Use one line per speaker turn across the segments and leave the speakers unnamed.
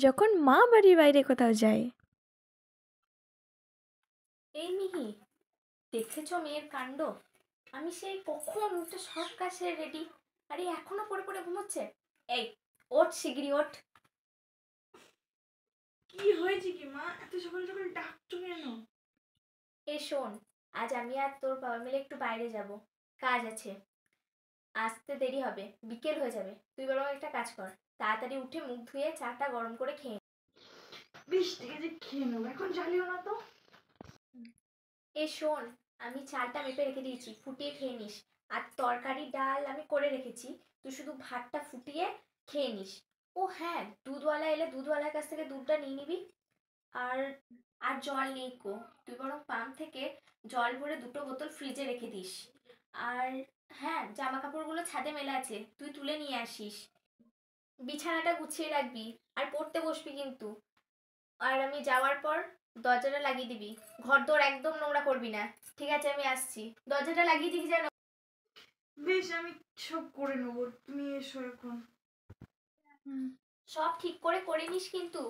যখন মা বাড়ির বাইরে কোথাও যায়।
এই মিহি, দেখেছো মেয়ের কাণ্ড? আমি সেই কখন উঠে সব কাজ সেরে রেডি, আরে এখনো পড়ে পড়ে ঘুমোচ্ছে। এই, ওঠ শিগগিরই ওঠ।
কি হয়েছে কি মা, এত সকাল সকাল ডাকছো কেন?
শোন, আজ আমি আর তোর বাবা মিলে একটু বাইরে যাব, কাজ আছে। আসতে দেরি হবে, বিকেল হয়ে যাবে। তুই বরং একটা কাজ কর, তাড়াতাড়ি উঠে মুখ ধুয়ে চাটা গরম করে খেয়ে।
বেশ ঠিক আছে, খেয়ে নেবো, এখন জ্বালিও না তো।
শোন, আমি চালটা মেপে রেখে দিয়েছি, ফুটিয়ে খেয়ে নিস। আর তরকারি ডাল আমি করে রেখেছি, তুই শুধু ভাতটা ফুটিয়ে খেয়ে নিস। ও হ্যাঁ, দুধওয়ালা এলে দুধওয়ালার কাছ থেকে দুধটা নিয়ে নিবি। আর আর জল নেই কো, তুই বরং পাম্প থেকে জল ভরে 2টো বোতল ফ্রিজে রেখে দিস। আর হ্যাঁ, জামা কাপড়গুলো ছাদে মেলা আছে, তুই তুলে নিয়ে আসিস। বিছানাটা গুছিয়ে রাখবি, আর পড়তে বসবি কিন্তু। আর আমি যাওয়ার পর দরজাটা লাগিয়ে দিবি। ঘর দোর একদম নোংরা করবি না, ঠিক আছে? আমি আসছি, দরজাটা লাগিয়ে দিবি যেন।
বেশ, আমি সব করে নেবো, তুমি এসো এখন।
সব ঠিক করে করে নিস কিন্তু।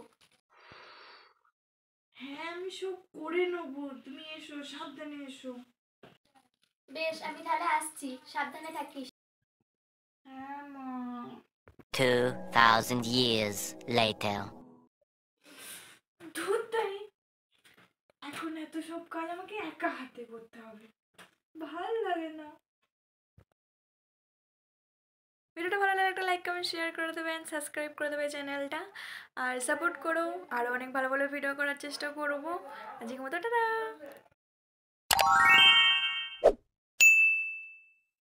হ্যাঁ, আমি সব করে নেবো, তুমি এসো, সাবধানে এসো।
বেশ, আমি তাহলে আসছি, সাবধানে থাকিস।
হ্যাঁ মা।
2,000 years later.
ধুর তাই, এখন এত সব কাজ আমাকে একা হাতে করতে হবে, ভাল লাগে না।
ভিডিওটা ভালো লাগলে একটা লাইক কমেন্ট শেয়ার করে দেবেন, সাবস্ক্রাইব করে দেবে চ্যানেলটা, আর সাপোর্ট করো। আরও অনেক ভালো ভালো ভিডিও করার চেষ্টা করবো। আজকের মতো টাটা।